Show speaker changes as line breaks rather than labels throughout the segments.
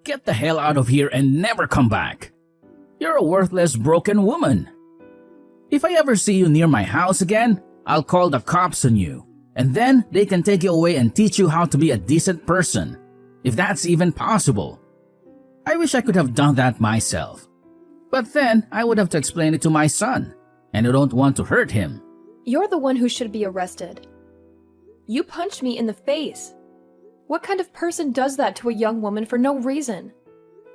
Get the hell out of here and never come back. You're a worthless, broken woman. If I ever see you near my house again, I'll call the cops on you. And then they can take you away and teach you how to be a decent person, if that's even possible. I wish I could have done that myself. But then I would have to explain it to my son, and I don't want to hurt him.
You're the one who should be arrested. You punched me in the face. What kind of person does that to a young woman for no reason?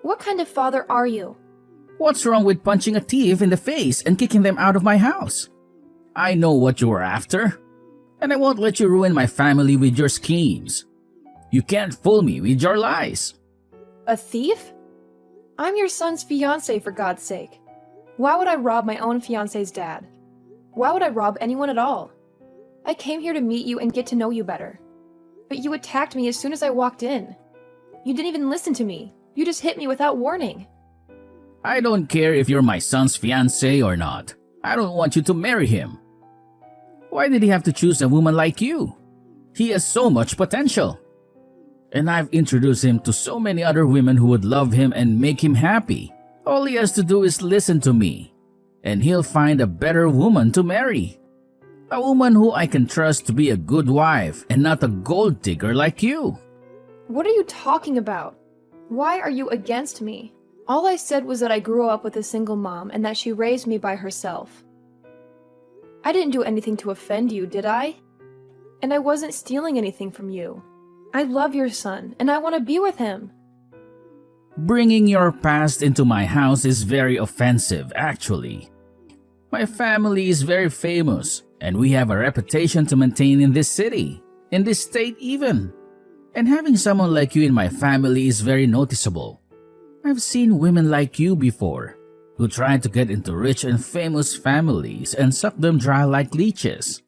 What kind of father are you?
What's wrong with punching a thief in the face and kicking them out of my house? I know what you are after, and I won't let you ruin my family with your schemes. You can't fool me with your lies.
A thief? I'm your son's fiancé, for God's sake. Why would I rob my own fiancé's dad? Why would I rob anyone at all? I came here to meet you and get to know you better. But you attacked me as soon as I walked in. You didn't even listen to me. You just hit me without warning.
I don't care if you're my son's fiancé or not. I don't want you to marry him. Why did he have to choose a woman like you? He has so much potential. And I've introduced him to so many other women who would love him and make him happy. All he has to do is listen to me, and he'll find a better woman to marry. A woman who I can trust to be a good wife and not a gold digger like you.
What are you talking about? Why are you against me? All I said was that I grew up with a single mom and that she raised me by herself. I didn't do anything to offend you, did I? And I wasn't stealing anything from you. I love your son, and I want to be with him.
Bringing your past into my house is very offensive, actually. My family is very famous, and we have a reputation to maintain in this city, in this state even. And having someone like you in my family is very noticeable. I've seen women like you before, who try to get into rich and famous families and suck them dry like leeches.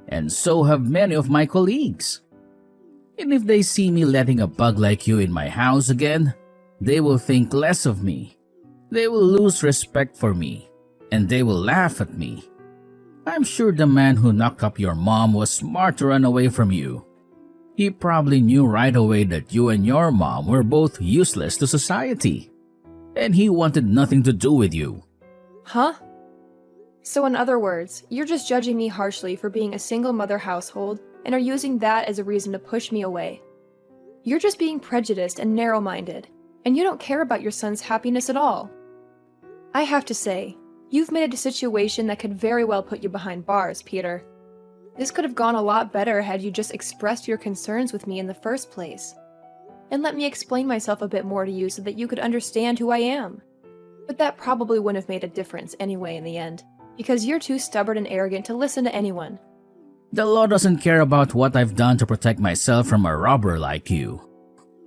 And so have many of my colleagues. And if they see me letting a bug like you in my house again, they will think less of me. They will lose respect for me, and they will laugh at me. I'm sure the man who knocked up your mom was smart to run away from you. He probably knew right away that you and your mom were both useless to society, and he wanted nothing to do with you.
Huh? So in other words, you're just judging me harshly for being a single mother household and are using that as a reason to push me away. You're just being prejudiced and narrow-minded, and you don't care about your son's happiness at all. I have to say, you've made it a situation that could very well put you behind bars, Peter. This could have gone a lot better had you just expressed your concerns with me in the first place. And let me explain myself a bit more to you so that you could understand who I am. But that probably wouldn't have made a difference anyway in the end, because you're too stubborn and arrogant to listen to anyone.
The law doesn't care about what I've done to protect myself from a robber like you.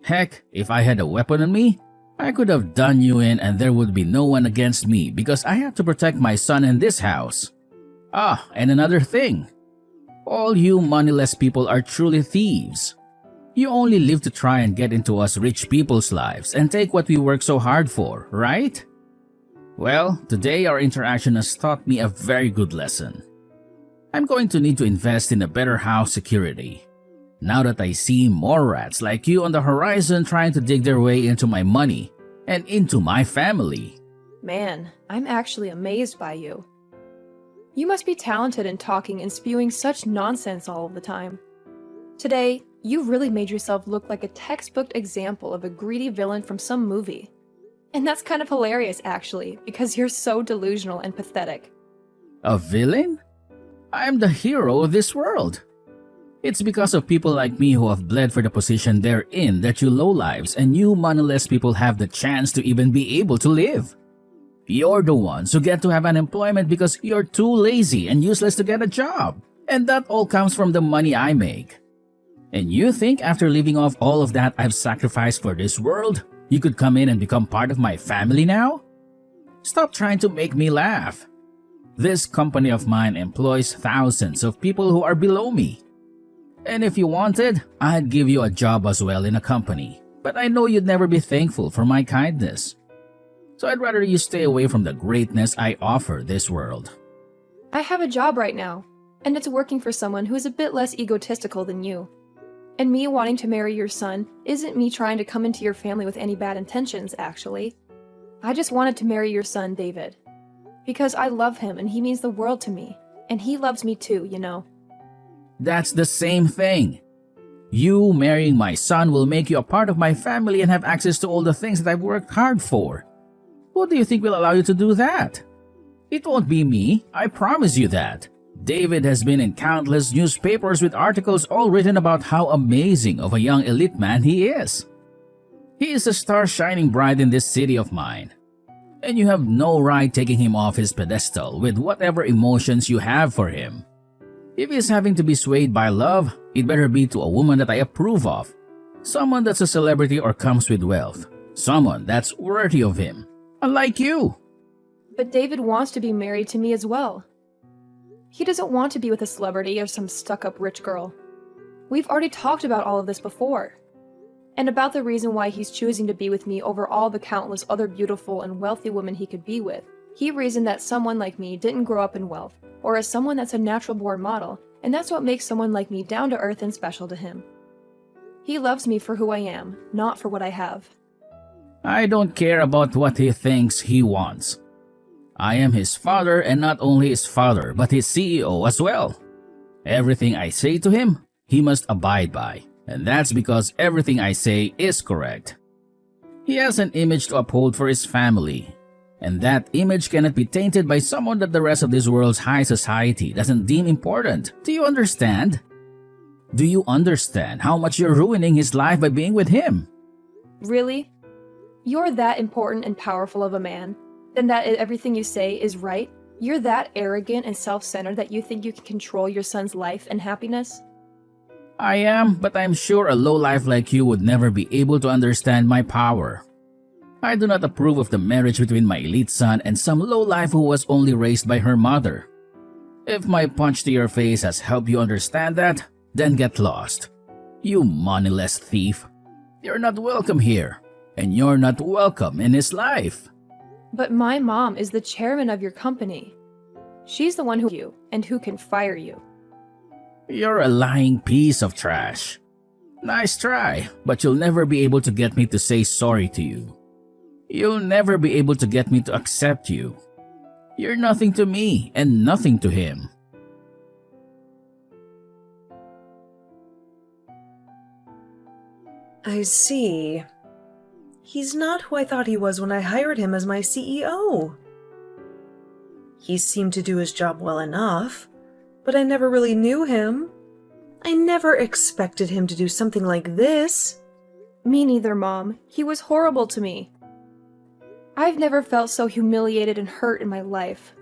Heck, if I had a weapon on me, I could have done you in and there would be no one against me because I have to protect my son in this house. Ah, and another thing. All you moneyless people are truly thieves. You only live to try and get into us rich people's lives and take what we work so hard for, right? Well, today our interaction has taught me a very good lesson. I'm going to need to invest in a better house security. Now that I see more rats like you on the horizon trying to dig their way into my money and into my family.
Man, I'm actually amazed by you. You must be talented in talking and spewing such nonsense all of the time. Today, you really made yourself look like a textbook example of a greedy villain from some movie. And that's kind of hilarious, actually, because you're so delusional and pathetic.
A villain? I am the hero of this world. It's because of people like me who have bled for the position they're in that you lowlives and you moneyless people have the chance to even be able to live. You're the ones who get to have unemployment because you're too lazy and useless to get a job. And that all comes from the money I make. And you think after leaving off all of that I've sacrificed for this world, you could come in and become part of my family now? Stop trying to make me laugh. This company of mine employs thousands of people who are below me. And if you wanted, I'd give you a job as well in a company. But I know you'd never be thankful for my kindness. So I'd rather you stay away from the greatness I offer this world.
I have a job right now, and it's working for someone who is a bit less egotistical than you. And me wanting to marry your son isn't me trying to come into your family with any bad intentions, actually. I just wanted to marry your son, David. Because I love him and he means the world to me. And he loves me too, you know.
That's the same thing. You marrying my son will make you a part of my family and have access to all the things that I've worked hard for. Who do you think will allow you to do that? It won't be me, I promise you that. David has been in countless newspapers with articles all written about how amazing of a young elite man he is. He is a star shining bright in this city of mine. And you have no right taking him off his pedestal with whatever emotions you have for him. If he's having to be swayed by love, it better be to a woman that I approve of. Someone that's a celebrity or comes with wealth. Someone that's worthy of him. Unlike you.
But David wants to be married to me as well. He doesn't want to be with a celebrity or some stuck-up rich girl. We've already talked about all of this before. And about the reason why he's choosing to be with me over all the countless other beautiful and wealthy women he could be with. He reasoned that someone like me didn't grow up in wealth, or as someone that's a natural-born model, and that's what makes someone like me down-to-earth and special to him. He loves me for who I am, not for what I have.
I don't care about what he thinks he wants. I am his father, and not only his father, but his CEO as well. Everything I say to him, he must abide by, and that's because everything I say is correct. He has an image to uphold for his family, and that image cannot be tainted by someone that the rest of this world's high society doesn't deem important. Do you understand? Do you understand how much you're ruining his life by being with him?
Really? You're that important and powerful of a man? Then that everything you say is right? You're that arrogant and self-centered that you think you can control your son's life and happiness?
I am, but I'm sure a lowlife like you would never be able to understand my power. I do not approve of the marriage between my elite son and some lowlife who was only raised by her mother. If my punch to your face has helped you understand that, then get lost. You moneyless thief. You're not welcome here, and you're not welcome in his life.
But my mom is the chairman of your company. She's the one who can fire you.
You're a lying piece of trash. Nice try, but you'll never be able to get me to say sorry to you. You'll never be able to get me to accept you. You're nothing to me and nothing to him.
I see. He's not who I thought he was when I hired him as my CEO. He seemed to do his job well enough, but I never really knew him. I never expected him to do something like this.
Me neither, Mom. He was horrible to me. I've never felt so humiliated and hurt in my life.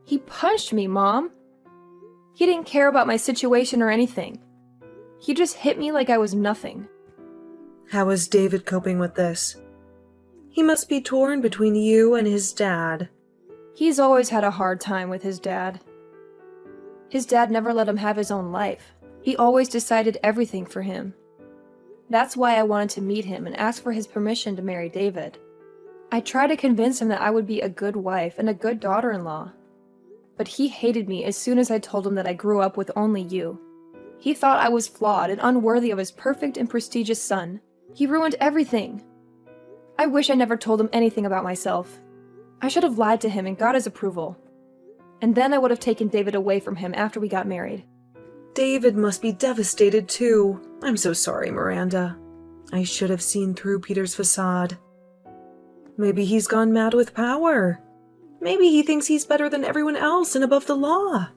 He punched me, Mom. He didn't care about my situation or anything. He just hit me like I was nothing.
How is David coping with this? He must be torn between you and his dad.
He's always had a hard time with his dad. His dad never let him have his own life. He always decided everything for him. That's why I wanted to meet him and ask for his permission to marry David. I tried to convince him that I would be a good wife and a good daughter-in-law. But he hated me as soon as I told him that I grew up with only you. He thought I was flawed and unworthy of his perfect and prestigious son. He ruined everything. I wish I never told him anything about myself. I should have lied to him and got his approval. And then I would have taken David away from him after we got married.
David must be devastated too. I'm so sorry, Miranda. I should have seen through Peter's facade. Maybe he's gone mad with power. Maybe he thinks he's better than everyone else and above the law.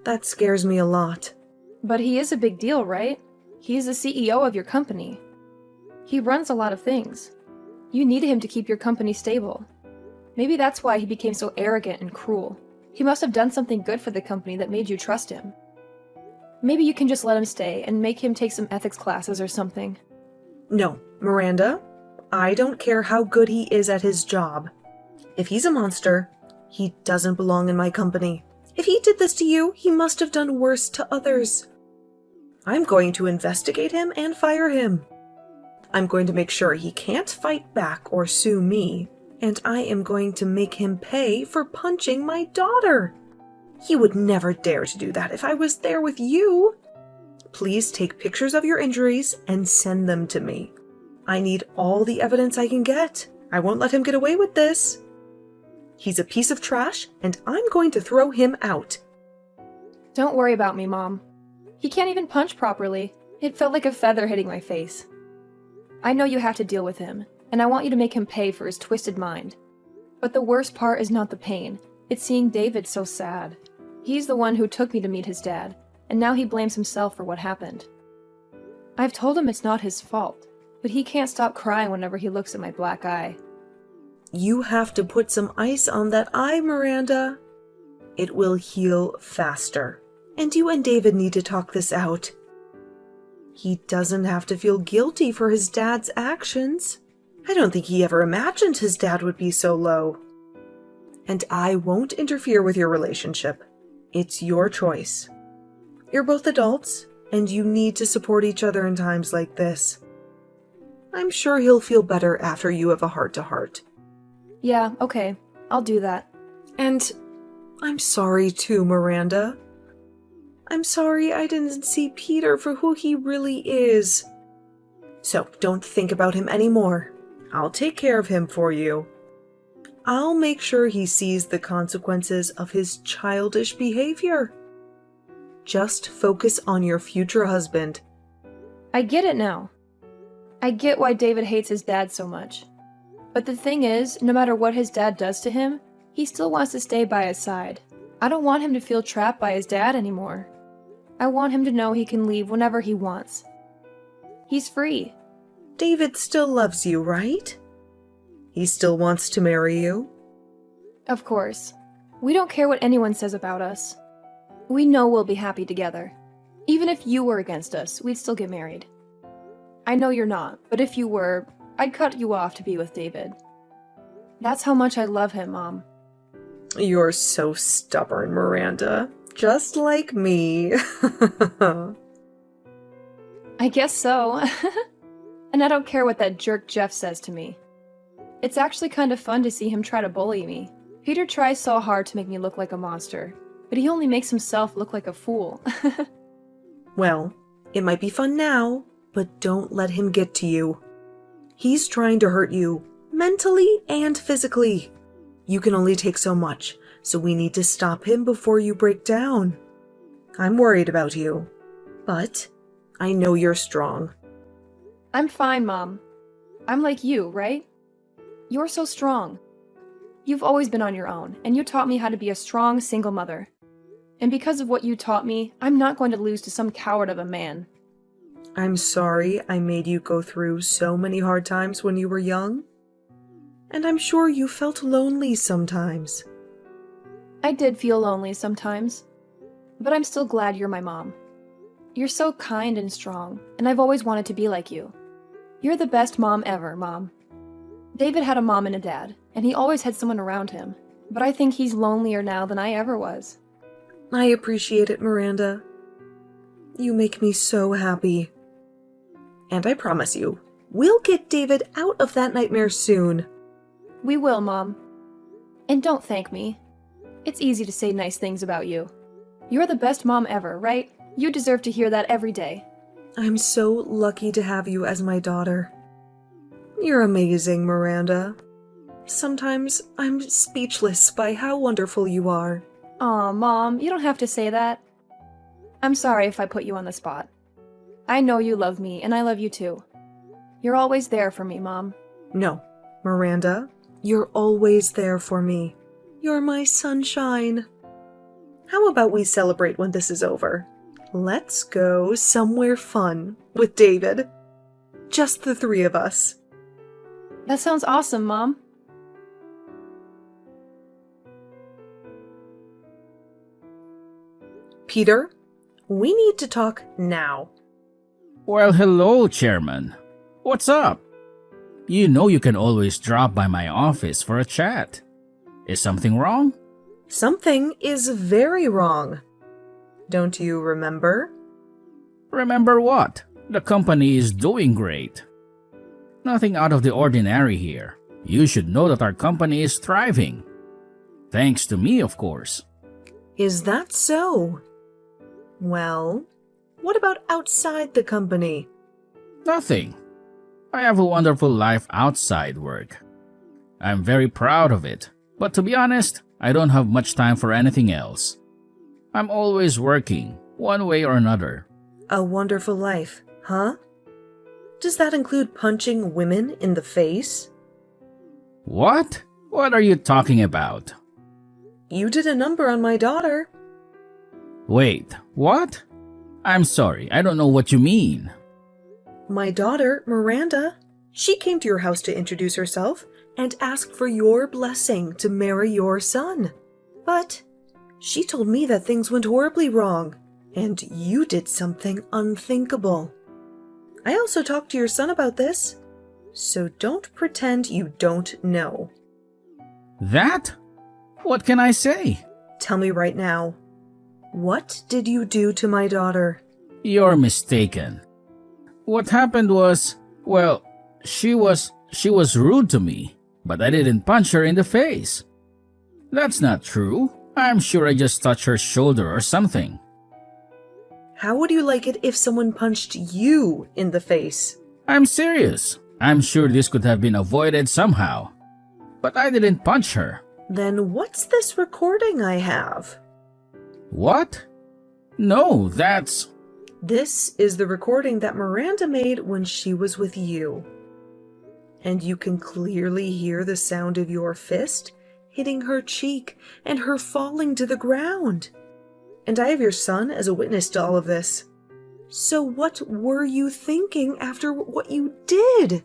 That scares me a lot.
But he is a big deal, right? He's the CEO of your company. He runs a lot of things. You need him to keep your company stable. Maybe that's why he became so arrogant and cruel. He must have done something good for the company that made you trust him. Maybe you can just let him stay and make him take some ethics classes or something.
No, Miranda, I don't care how good he is at his job. If he's a monster, he doesn't belong in my company. If he did this to you, he must have done worse to others. I'm going to investigate him and fire him. I'm going to make sure he can't fight back or sue me, and I am going to make him pay for punching my daughter. He would never dare to do that if I was there with you. Please take pictures of your injuries and send them to me. I need all the evidence I can get. I won't let him get away with this. He's a piece of trash, and I'm going to throw him out.
Don't worry about me, Mom. He can't even punch properly. It felt like a feather hitting my face. I know you have to deal with him, and I want you to make him pay for his twisted mind. But the worst part is not the pain. It's seeing David so sad. He's the one who took me to meet his dad, and now he blames himself for what happened. I've told him it's not his fault, but he can't stop crying whenever he looks at my black eye.
You have to put some ice on that eye, Miranda. It will heal faster. And you and David need to talk this out. He doesn't have to feel guilty for his dad's actions. I don't think he ever imagined his dad would be so low. And I won't interfere with your relationship. It's your choice. You're both adults, and you need to support each other in times like this. I'm sure he'll feel better after you have a heart-to-heart.
Yeah, okay. I'll do that.
And I'm sorry too, Miranda. I'm sorry I didn't see Peter for who he really is. So don't think about him anymore. I'll take care of him for you. I'll make sure he sees the consequences of his childish behavior. Just focus on your future husband.
I get it now. I get why David hates his dad so much. But the thing is, no matter what his dad does to him, he still wants to stay by his side. I don't want him to feel trapped by his dad anymore. I want him to know he can leave whenever he wants. He's free.
David still loves you, right? He still wants to marry you?
Of course. We don't care what anyone says about us. We know we'll be happy together. Even if you were against us, we'd still get married. I know you're not, but if you were, I'd cut you off to be with David. That's how much I love him, Mom.
You're so stubborn, Miranda. Just like me.
I guess so. And I don't care what that jerk Jeff says to me. It's actually kind of fun to see him try to bully me. Peter tries so hard to make me look like a monster, but he only makes himself look like a fool.
Well, it might be fun now, but don't let him get to you. He's trying to hurt you, mentally and physically. You can only take so much, so we need to stop him before you break down. I'm worried about you, but I know you're strong.
I'm fine, Mom. I'm like you, right? You're so strong. You've always been on your own, and you taught me how to be a strong single mother. And because of what you taught me, I'm not going to lose to some coward of a man.
I'm sorry I made you go through so many hard times when you were young. And I'm sure you felt lonely sometimes.
I did feel lonely sometimes, but I'm still glad you're my mom. You're so kind and strong, and I've always wanted to be like you. You're the best mom ever, Mom. David had a mom and a dad, and he always had someone around him, but I think he's lonelier now than I ever was.
I appreciate it, Miranda. You make me so happy. And I promise you, we'll get David out of that nightmare soon.
We will, Mom. And don't thank me. It's easy to say nice things about you. You're the best mom ever, right? You deserve to hear that every day.
I'm so lucky to have you as my daughter. You're amazing, Miranda. Sometimes I'm speechless by how wonderful you are.
Aw, Mom, you don't have to say that. I'm sorry if I put you on the spot. I know you love me, and I love you too. You're always there for me, Mom.
No, Miranda, you're always there for me. You're my sunshine. How about we celebrate when this is over? Let's go somewhere fun with David. Just the three of us.
That sounds awesome, Mom.
Peter, we need to talk now.
Well, hello, Chairman. What's up? You know you can always drop by my office for a chat. Is something wrong?
Something is very wrong. Don't you remember?
Remember what? The company is doing great. Nothing out of the ordinary here. You should know that our company is thriving. Thanks to me, of course.
Is that so? Well, What about outside the company?
Nothing. I have a wonderful life outside work. I'm very proud of it, but to be honest, I don't have much time for anything else. I'm always working, one way or another.
A wonderful life, huh? Does that include punching women in the face?
What? What are you talking about?
You did a number on my daughter.
Wait, what? I'm sorry, I don't know what you mean.
My daughter, Miranda, she came to your house to introduce herself and ask for your blessing to marry your son. But she told me that things went horribly wrong, and you did something unthinkable. I also talked to your son about this, so don't pretend you don't know.
That? What can I say?
Tell me right now. What did you do to my daughter?
You're mistaken. What happened was, well, she was rude to me, but I didn't punch her in the face. That's not true. I'm sure I just touched her shoulder or something.
How would you like it if someone punched you in the face?
I'm serious. I'm sure this could have been avoided somehow. But I didn't punch her.
Then what's this recording I have?
What? No, that's...
This is the recording that Miranda made when she was with you. And you can clearly hear the sound of your fist hitting her cheek and her falling to the ground. And I have your son as a witness to all of this. So what were you thinking after what you did?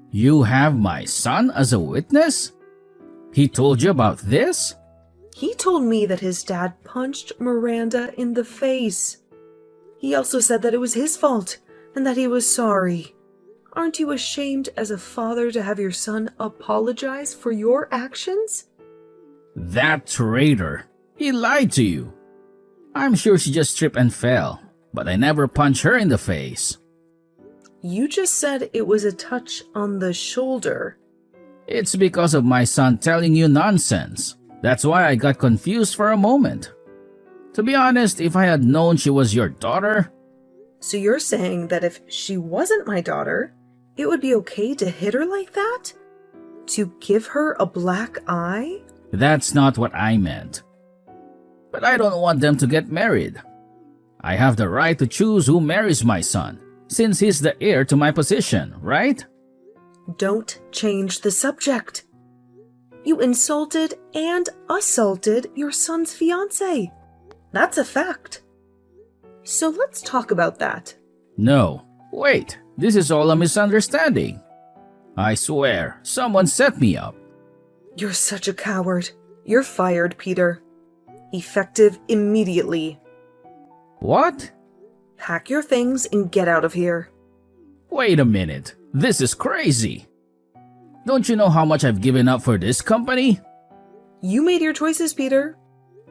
You have my son as a witness? He told you about this?
He told me that his dad punched Miranda in the face. He also said that it was his fault and that he was sorry. Aren't you ashamed as a father to have your son apologize for your actions?
That traitor. He lied to you. I'm sure she just tripped and fell, but I never punched her in the face.
You just said it was a touch on the shoulder.
It's because of my son telling you nonsense. That's why I got confused for a moment. To be honest, if I had known she was your daughter...
So you're saying that if she wasn't my daughter, it would be okay to hit her like that? To give her a black eye?
That's not what I meant. But I don't want them to get married. I have the right to choose who marries my son, since he's the heir to my position, right?
Don't change the subject. You insulted and assaulted your son's fiancée. That's a fact. So let's talk about that.
No, wait, this is all a misunderstanding. I swear, someone set me up.
You're such a coward. You're fired, Peter. Effective immediately.
What?
Pack your things and get out of here.
Wait a minute, this is crazy. Don't you know how much I've given up for this company?
You made your choices, Peter.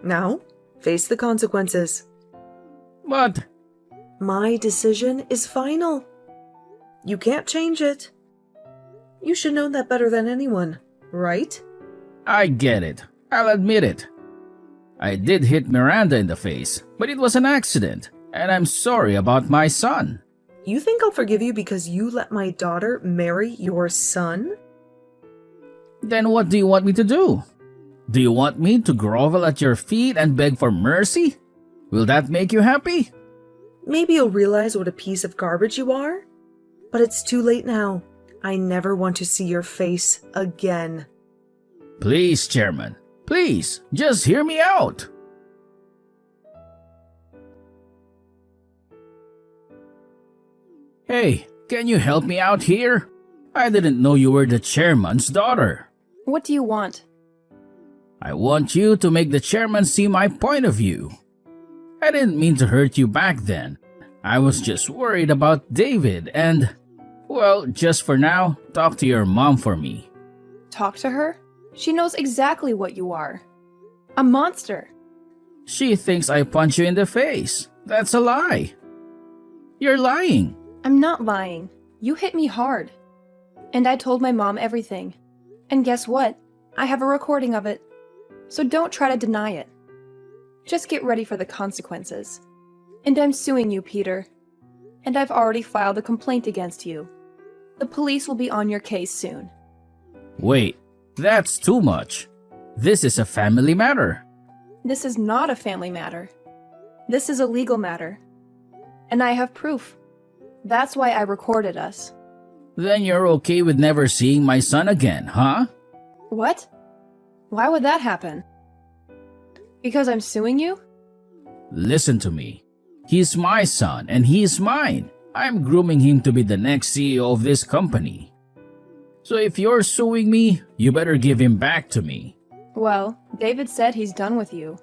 Now, face the consequences.
But...
My decision is final. You can't change it. You should know that better than anyone, right?
I get it. I'll admit it. I did hit Miranda in the face, but it was an accident, and I'm sorry about my son.
You think I'll forgive you because you let my daughter marry your son?
Then what do you want me to do? Do you want me to grovel at your feet and beg for mercy? Will that make you happy?
Maybe you'll realize what a piece of garbage you are. But it's too late now. I never want to see your face again.
Please, Chairman. Please, just hear me out. Hey, can you help me out here? I didn't know you were the chairman's daughter.
What do you want?
I want you to make the chairman see my point of view. I didn't mean to hurt you back then. I was just worried about David and, well, just for now, talk to your mom for me.
Talk to her? She knows exactly what you are. A monster.
She thinks I punch you in the face. That's a lie. You're lying.
I'm not lying. You hit me hard. And I told my mom everything. And guess what? I have a recording of it. So don't try to deny it. Just get ready for the consequences. And I'm suing you, Peter. And I've already filed a complaint against you. The police will be on your case soon.
Wait, that's too much. This is a family matter.
This is not a family matter. This is a legal matter. And I have proof. That's why I recorded us.
Then you're okay with never seeing my son again, huh?
What? Why would that happen? Because I'm suing you?
Listen to me. He's my son and he's mine. I'm grooming him to be the next CEO of this company. So if you're suing me, you better give him back to me.
Well, David said he's done with you.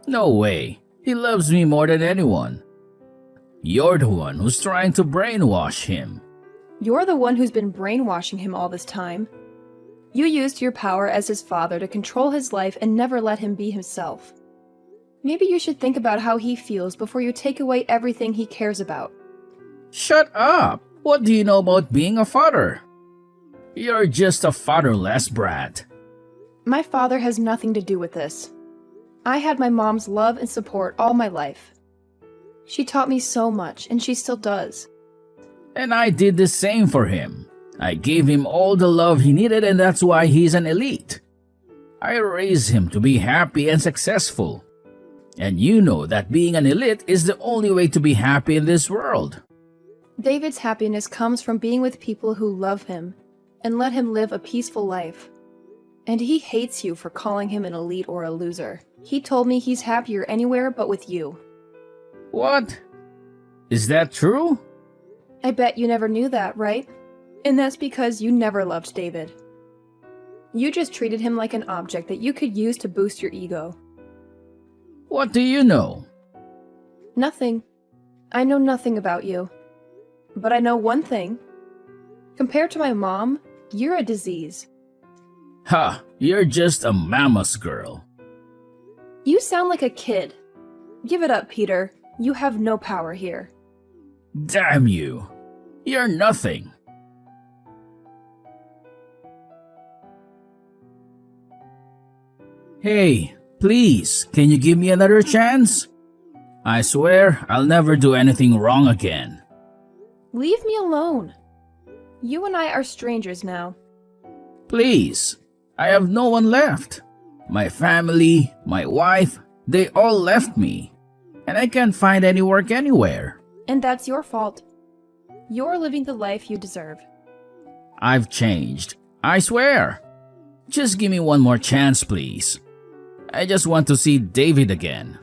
No way. He loves me more than anyone. You're the one who's trying to brainwash him.
You're the one who's been brainwashing him all this time. You used your power as his father to control his life and never let him be himself. Maybe you should think about how he feels before you take away everything he cares about.
Shut up! What do you know about being a father? You're just a fatherless brat.
My father has nothing to do with this. I had my mom's love and support all my life. She taught me so much, and she still does.
And I did the same for him. I gave him all the love he needed, and that's why he's an elite. I raised him to be happy and successful. And you know that being an elite is the only way to be happy in this world.
David's happiness comes from being with people who love him and let him live a peaceful life. And he hates you for calling him an elite or a loser. He told me he's happier anywhere but with you.
What? Is that true?
I bet you never knew that, right? And that's because you never loved David. You just treated him like an object that you could use to boost your ego.
What do you know?
Nothing. I know nothing about you. But I know one thing. Compared to my mom, you're a disease.
Ha! You're just a mama's girl.
You sound like a kid. Give it up, Peter. You have no power here.
Damn you! You're nothing. Hey, please, can you give me another chance? I swear I'll never do anything wrong again.
Leave me alone. You and I are strangers now.
Please, I have no one left. My family, my wife, they all left me. And I can't find any work anywhere.
And that's your fault. You're living the life you deserve.
I've changed. I swear. Just give me one more chance, please. I just want to see David again.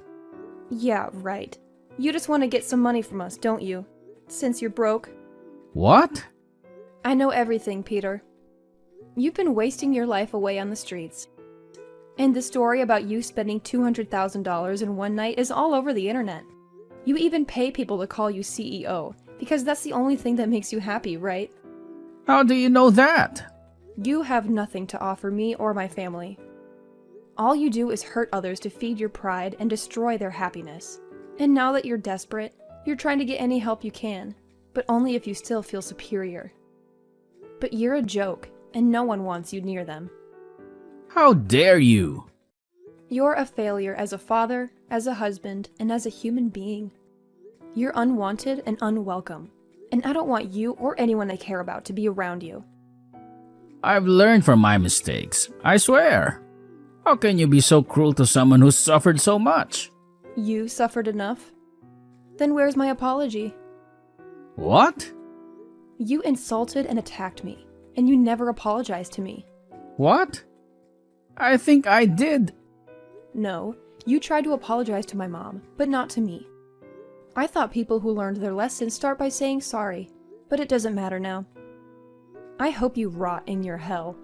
Yeah, right. You just want to get some money from us, don't you? Since you're broke.
What?
I know everything, Peter. You've been wasting your life away on the streets. And the story about you spending $200,000 in one night is all over the internet. You even pay people to call you CEO, because that's the only thing that makes you happy, right?
How do you know that?
You have nothing to offer me or my family. All you do is hurt others to feed your pride and destroy their happiness. And now that you're desperate, you're trying to get any help you can, but only if you still feel superior. But you're a joke, and no one wants you near them.
How dare you?
You're a failure as a father, as a husband, and as a human being. You're unwanted and unwelcome, and I don't want you or anyone I care about to be around you.
I've learned from my mistakes, I swear. How can you be so cruel to someone who's suffered so much?
You suffered enough? Then where's my apology?
What?
You insulted and attacked me, and you never apologized to me.
What? I think I did.
No, you tried to apologize to my mom, but not to me. I thought people who learned their lessons start by saying sorry, but it doesn't matter now. I hope you rot in your hell.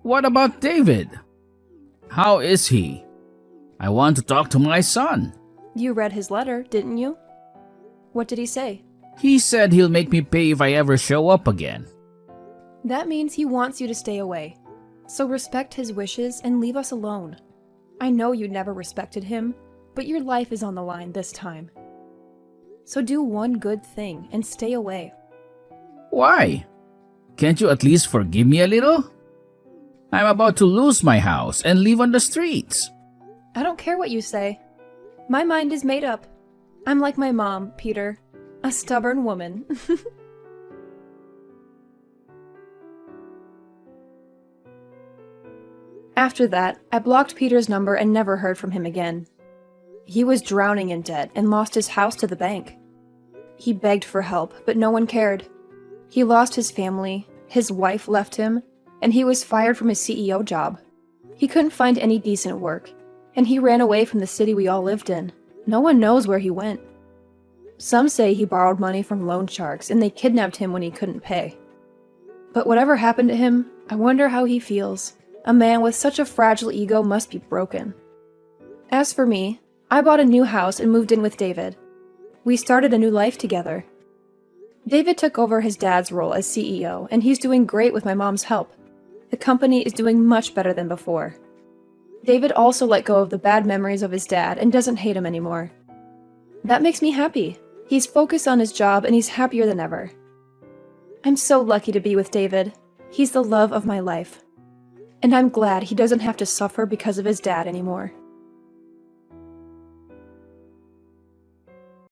What about David? How is he? I want to talk to my son.
You read his letter, didn't you? What did he say?
He said he'll make me pay if I ever show up again.
That means he wants you to stay away. So respect his wishes and leave us alone. I know you never respected him, but your life is on the line this time. So do one good thing and stay away.
Why? Can't you at least forgive me a little? I'm about to lose my house and live on the streets.
I don't care what you say. My mind is made up. I'm like my mom, Peter. A stubborn woman. After that, I blocked Peter's number and never heard from him again. He was drowning in debt and lost his house to the bank. He begged for help, but no one cared. He lost his family, his wife left him, and he was fired from his CEO job. He couldn't find any decent work, and he ran away from the city we all lived in. No one knows where he went. Some say he borrowed money from loan sharks and they kidnapped him when he couldn't pay. But whatever happened to him, I wonder how he feels. A man with such a fragile ego must be broken. As for me, I bought a new house and moved in with David. We started a new life together. David took over his dad's role as CEO, and he's doing great with my mom's help. The company is doing much better than before. David also let go of the bad memories of his dad and doesn't hate him anymore. That makes me happy. He's focused on his job and he's happier than ever. I'm so lucky to be with David. He's the love of my life. And I'm glad he doesn't have to suffer because of his dad anymore.